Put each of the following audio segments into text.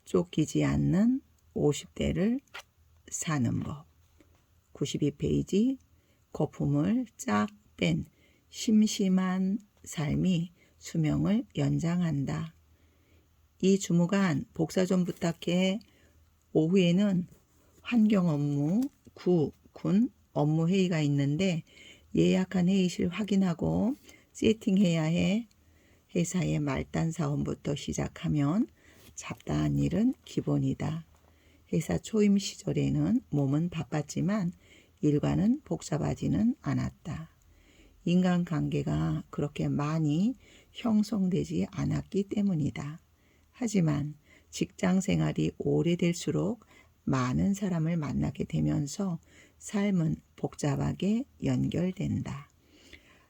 쫓기지 않는 50대를 사는 법. 92페이지. 거품을 쫙 뺀 심심한 삶이 수명을 연장한다. 이 주무관 복사 좀 부탁해. 오후에는 환경 업무, 군 업무 회의가 있는데 예약한 회의실 확인하고 세팅해야 해. 회사의 말단 사원부터 시작하면 잡다한 일은 기본이다. 회사 초임 시절에는 몸은 바빴지만 일과는 복잡하지는 않았다. 인간관계가 그렇게 많이 형성되지 않았기 때문이다. 하지만 직장 생활이 오래될수록 많은 사람을 만나게 되면서 삶은 복잡하게 연결된다.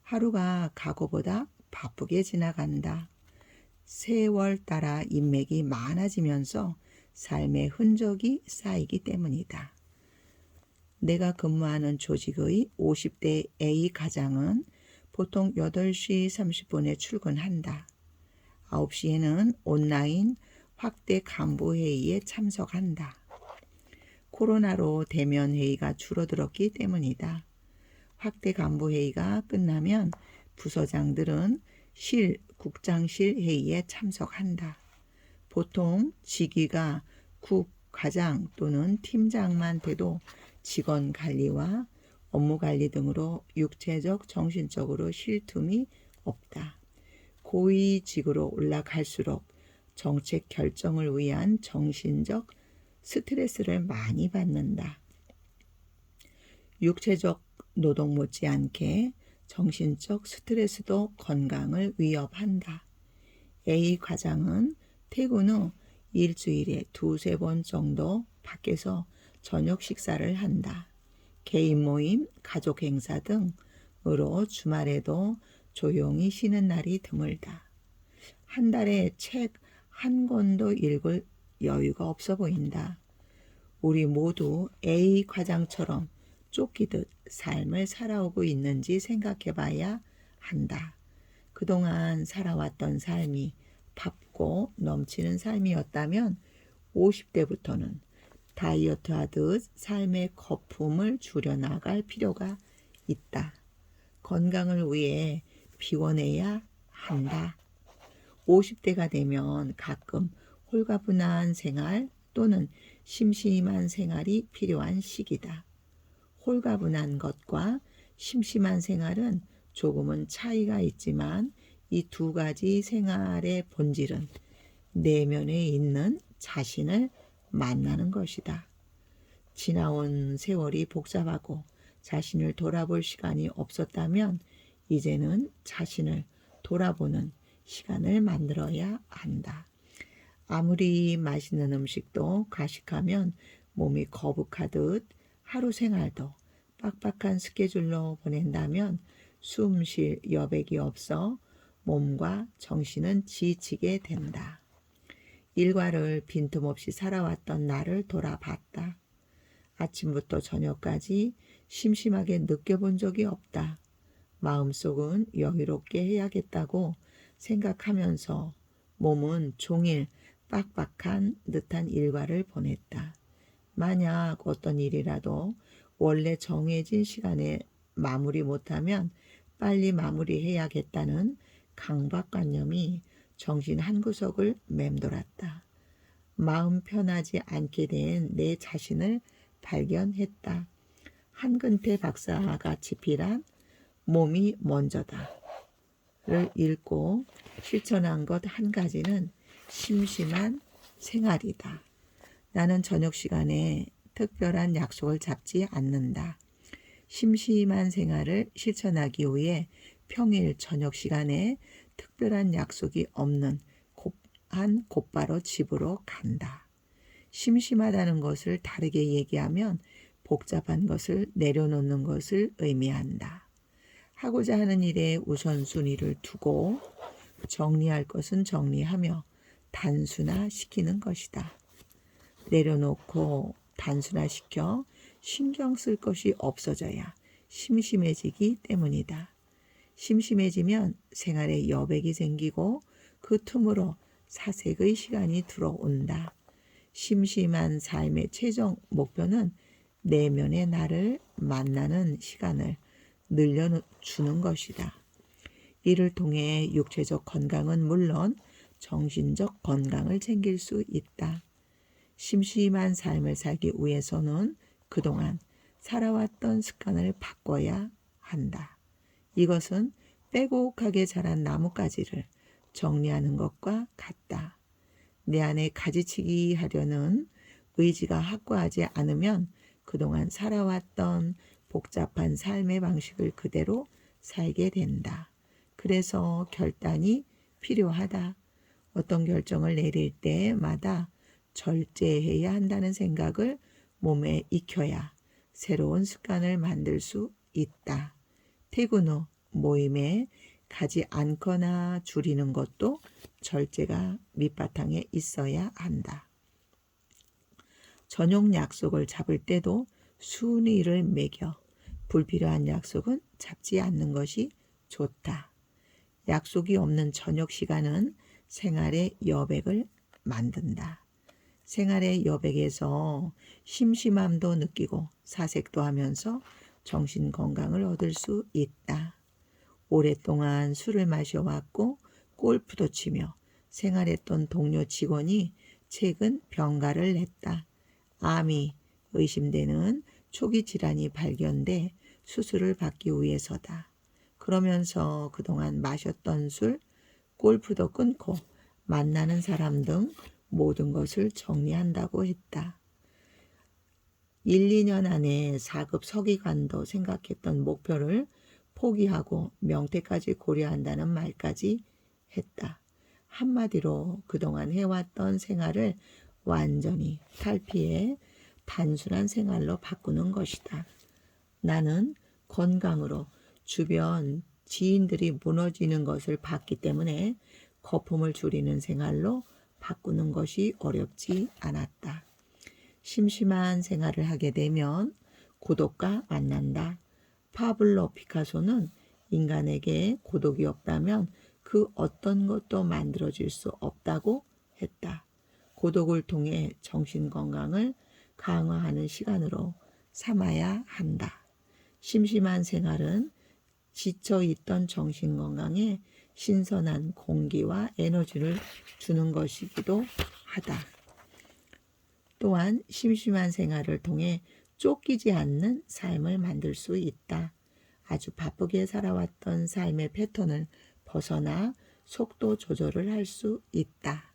하루가 과거보다 바쁘게 지나간다. 세월 따라 인맥이 많아지면서 삶의 흔적이 쌓이기 때문이다. 내가 근무하는 조직의 50대 A 가장은 보통 8시 30분에 출근한다. 9시에는 온라인 확대 간부회의에 참석한다. 코로나로 대면 회의가 줄어들었기 때문이다. 확대 간부회의가 끝나면 부서장들은 국장실 회의에 참석한다. 보통 직위가 국, 과장 또는 팀장만 돼도 직원 관리와 업무 관리 등으로 육체적, 정신적으로 쉴 틈이 없다. 고위직으로 올라갈수록 정책 결정을 위한 정신적 스트레스를 많이 받는다. 육체적 노동 못지않게 정신적 스트레스도 건강을 위협한다. A 과장은 퇴근 후 일주일에 2-3번 정도 밖에서 저녁 식사를 한다. 개인 모임, 가족 행사 등으로 주말에도 조용히 쉬는 날이 드물다. 한 달에 책 한 권도 읽을 여유가 없어 보인다. 우리 모두 A 과장처럼 쫓기듯 삶을 살아오고 있는지 생각해 봐야 한다. 그동안 살아왔던 삶이 바쁘고 넘치는 삶이었다면 50대부터는 다이어트 하듯 삶의 거품을 줄여나갈 필요가 있다. 건강을 위해 비워내야 한다. 50대가 되면 가끔 홀가분한 생활 또는 심심한 생활이 필요한 시기다. 홀가분한 것과 심심한 생활은 조금은 차이가 있지만 이 두 가지 생활의 본질은 내면에 있는 자신을 만나는 것이다. 지나온 세월이 복잡하고 자신을 돌아볼 시간이 없었다면 이제는 자신을 돌아보는 시간을 만들어야 한다. 아무리 맛있는 음식도 과식하면 몸이 거북하듯 하루 생활도 빡빡한 스케줄로 보낸다면 숨 쉴 여백이 없어 몸과 정신은 지치게 된다. 일과를 빈틈없이 살아왔던 나를 돌아봤다. 아침부터 저녁까지 심심하게 느껴본 적이 없다. 마음속은 여유롭게 해야겠다고 생각하면서 몸은 종일 빡빡한 듯한 일과를 보냈다. 만약 어떤 일이라도 원래 정해진 시간에 마무리 못하면 빨리 마무리해야겠다는 강박관념이 정신 한구석을 맴돌았다. 마음 편하지 않게 된 내 자신을 발견했다. 한근태 박사가 집필한 몸이 먼저다를 읽고 실천한 것 한 가지는 심심한 생활이다. 나는 저녁 시간에 특별한 약속을 잡지 않는다. 심심한 생활을 실천하기 위해 평일 저녁 시간에 특별한 약속이 없는 곧바로 집으로 간다. 심심하다는 것을 다르게 얘기하면 복잡한 것을 내려놓는 것을 의미한다. 하고자 하는 일에 우선순위를 두고 정리할 것은 정리하며 단순화시키는 것이다. 내려놓고 단순화시켜 신경 쓸 것이 없어져야 심심해지기 때문이다. 심심해지면 생활에 여백이 생기고 그 틈으로 사색의 시간이 들어온다. 심심한 삶의 최종 목표는 내면의 나를 만나는 시간을 늘려주는 것이다. 이를 통해 육체적 건강은 물론 정신적 건강을 챙길 수 있다. 심심한 삶을 살기 위해서는 그동안 살아왔던 습관을 바꿔야 한다. 이것은 빼곡하게 자란 나뭇가지를 정리하는 것과 같다. 내 안에 가지치기 하려는 의지가 확고하지 않으면 그동안 살아왔던 복잡한 삶의 방식을 그대로 살게 된다. 그래서 결단이 필요하다. 어떤 결정을 내릴 때마다 절제해야 한다는 생각을 몸에 익혀야 새로운 습관을 만들 수 있다. 퇴근 후 모임에 가지 않거나 줄이는 것도 절제가 밑바탕에 있어야 한다. 저녁 약속을 잡을 때도 순위를 매겨 불필요한 약속은 잡지 않는 것이 좋다. 약속이 없는 저녁 시간은 생활의 여백을 만든다. 생활의 여백에서 심심함도 느끼고 사색도 하면서 정신 건강을 얻을 수 있다. 오랫동안 술을 마셔왔고 골프도 치며 생활했던 동료 직원이 최근 병가를 냈다. 암이 의심되는 초기 질환이 발견돼 수술을 받기 위해서다. 그러면서 그동안 마셨던 술, 골프도 끊고 만나는 사람 등 모든 것을 정리한다고 했다. 1, 2년 안에 4급 서기관도 생각했던 목표를 포기하고 명퇴까지 고려한다는 말까지 했다. 한마디로 그동안 해왔던 생활을 완전히 탈피해 단순한 생활로 바꾸는 것이다. 나는 건강으로 주변 지인들이 무너지는 것을 봤기 때문에 거품을 줄이는 생활로 바꾸는 것이 어렵지 않았다. 심심한 생활을 하게 되면 고독과 만난다. 파블로 피카소는 인간에게 고독이 없다면 그 어떤 것도 만들어질 수 없다고 했다. 고독을 통해 정신 건강을 강화하는 시간으로 삼아야 한다. 심심한 생활은 지쳐있던 정신 건강에 신선한 공기와 에너지를 주는 것이기도 하다. 또한 심심한 생활을 통해 쫓기지 않는 삶을 만들 수 있다. 아주 바쁘게 살아왔던 삶의 패턴을 벗어나 속도 조절을 할 수 있다.